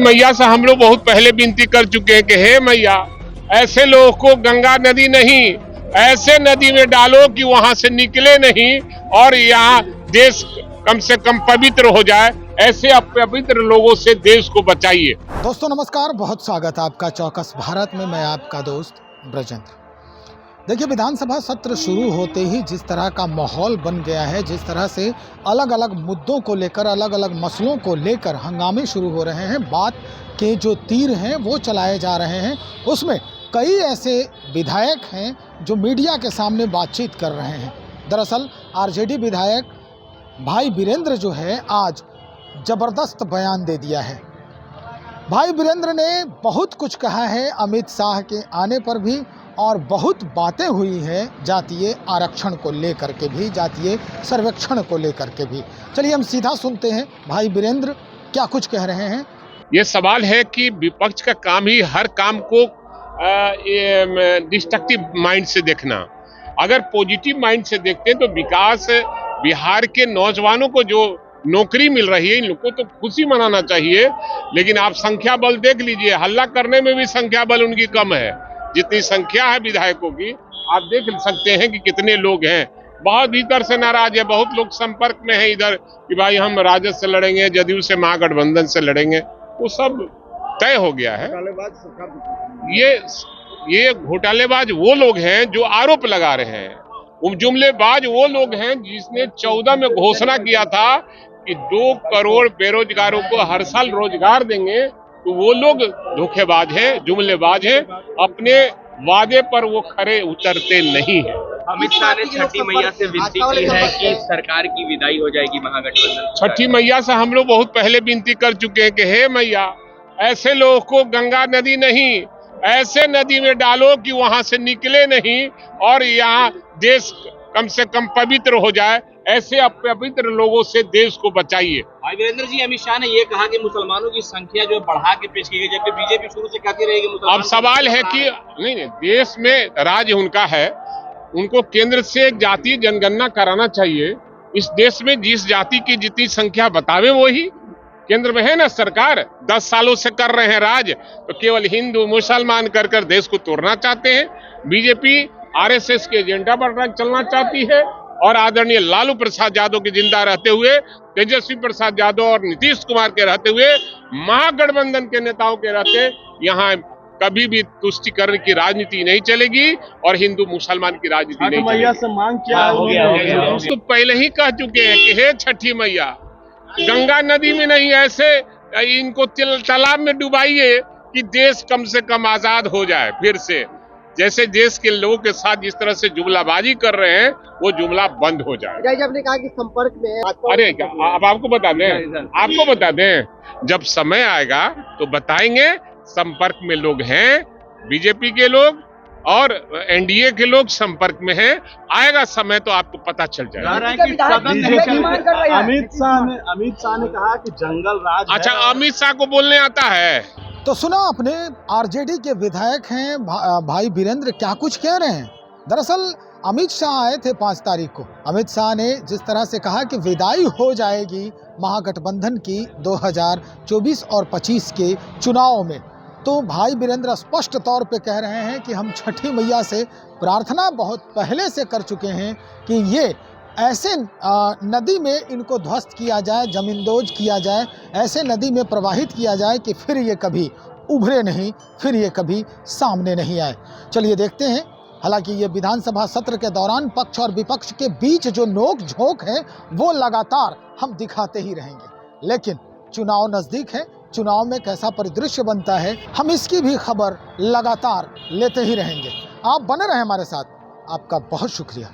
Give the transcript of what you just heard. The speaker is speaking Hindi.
मैया से हम लोग बहुत पहले विनती कर चुके हैं कि हे मैया, ऐसे लोगों को गंगा नदी नहीं, ऐसे नदी में डालो कि वहां से निकले नहीं और यहाँ देश कम से कम पवित्र हो जाए। ऐसे अपवित्र लोगों से देश को बचाइए। दोस्तों नमस्कार, बहुत स्वागत है आपका चौकस भारत में। मैं आपका दोस्त ब्रजेंद्र। देखिए, विधानसभा सत्र शुरू होते ही जिस तरह का माहौल बन गया है, जिस तरह से अलग अलग मुद्दों को लेकर, अलग अलग मसलों को लेकर हंगामे शुरू हो रहे हैं, बात के जो तीर हैं वो चलाए जा रहे हैं, उसमें कई ऐसे विधायक हैं जो मीडिया के सामने बातचीत कर रहे हैं। दरअसल आरजेडी विधायक भाई वीरेंद्र जो है, आज ज़बरदस्त बयान दे दिया है। भाई वीरेंद्र ने बहुत कुछ कहा है अमित शाह के आने पर भी, और बहुत बातें हुई हैं जातीय आरक्षण को लेकर के भी, जातीय सर्वेक्षण को लेकर के भी। चलिए हम सीधा सुनते हैं भाई वीरेंद्र क्या कुछ कह रहे हैं। ये सवाल है कि विपक्ष का काम ही हर काम को डिस्ट्रक्टिव माइंड से देखना। अगर पॉजिटिव माइंड से देखते हैं तो विकास, बिहार के नौजवानों को जो नौकरी मिल रही है, इन लोगों को तो खुशी मनाना चाहिए। लेकिन आप संख्या बल देख लीजिए, हल्ला करने में भी संख्या बल उनकी कम है। जितनी संख्या है विधायकों की, आप देख सकते हैं कि कितने लोग हैं। बहुत भीतर से नाराज है, बहुत लोग संपर्क में है इधर कि भाई हम राजद से लड़ेंगे, जदयू से, महागठबंधन से लड़ेंगे। वो सब तय हो गया है। ये घोटालेबाज वो लोग हैं जो आरोप लगा रहे हैं। वो जुमलेबाज वो लोग हैं जिसने 14 में घोषणा किया था कि 2 करोड़ बेरोजगारों को हर साल रोजगार देंगे। तो वो लोग धोखेबाज हैं, जुमलेबाज हैं। अपने वादे पर वो खरे उतरते नहीं है। अमित शाह ने छठी मैया से विनती की है कि सरकार की विदाई हो जाएगी महागठबंधन। छठी मैया से हम लोग बहुत पहले विनती कर चुके हैं कि हे मैया, ऐसे लोगों को गंगा नदी नहीं, ऐसे नदी में डालो कि वहां से निकले नहीं और यहाँ देश कम से कम पवित्र हो जाए। ऐसे अपवित्र लोगों से देश को बचाइए। भाई वीरेंद्र जी, अमित शाह ने ये कहा कि मुसलमानों की संख्या जो बढ़ा के पेश की गई, जबकि बीजेपी शुरू से कहती रहेगी मुसलमान। अब सवाल है कि नहीं, देश में राज उनका है, उनको केंद्र से एक जातीय जनगणना कराना चाहिए। इस देश में जिस जाति की जितनी संख्या बतावे वही केंद्र में है ना। सरकार 10 सालों से कर रहे हैं राज, तो केवल हिंदू मुसलमान कर कर देश को तोड़ना चाहते हैं। बीजेपी आरएसएस के एजेंडा पर चलना चाहती है और आदरणीय लालू प्रसाद यादव के जिंदा रहते हुए, तेजस्वी प्रसाद यादव और नीतीश कुमार के रहते हुए, महागठबंधन के नेताओं के रहते यहाँ कभी भी तुष्टिकरण की राजनीति नहीं चलेगी और हिंदू मुसलमान की राजनीति नहीं चलेगी। से मांग क्या हो गया? तो पहले ही कह चुके हैं कि हे छठी मैया, गंगा नदी में नहीं, ऐसे इनको तालाब में डुबाइए कि देश कम से कम आजाद हो जाए फिर से। जैसे देश के लोगों के साथ जिस तरह से जुमलाबाजी कर रहे हैं, वो जुमला बंद हो जाए। आपने कहा कि संपर्क में है। अरे अब आपको बता दें, जब समय आएगा तो बताएंगे। संपर्क में लोग हैं, बीजेपी के लोग और एनडीए के लोग संपर्क में हैं। आएगा समय तो आपको पता चल जाएगा। अमित शाह ने कहा कि जंगल राज। अच्छा, अमित शाह को बोलने आता है। तो सुना आपने, आरजेडी के विधायक हैं भाई वीरेंद्र क्या कुछ कह रहे हैं। दरअसल अमित शाह आए थे 5 तारीख को। अमित शाह ने जिस तरह से कहा कि विदाई हो जाएगी महागठबंधन की 2024 और 25 के चुनाव में, तो भाई वीरेंद्र स्पष्ट तौर पे कह रहे हैं कि हम छठी मैया से प्रार्थना बहुत पहले से कर चुके हैं कि ये ऐसे नदी में इनको ध्वस्त किया जाए, जमींदोज किया जाए, ऐसे नदी में प्रवाहित किया जाए कि फिर ये कभी उभरे नहीं, फिर ये कभी सामने नहीं आए। चलिए देखते हैं। हालांकि ये विधानसभा सत्र के दौरान पक्ष और विपक्ष के बीच जो नोक झोंक है वो लगातार हम दिखाते ही रहेंगे। लेकिन चुनाव नज़दीक है, चुनाव में कैसा परिदृश्य बनता है, हम इसकी भी खबर लगातार लेते ही रहेंगे। आप बने रहें हमारे साथ। आपका बहुत शुक्रिया।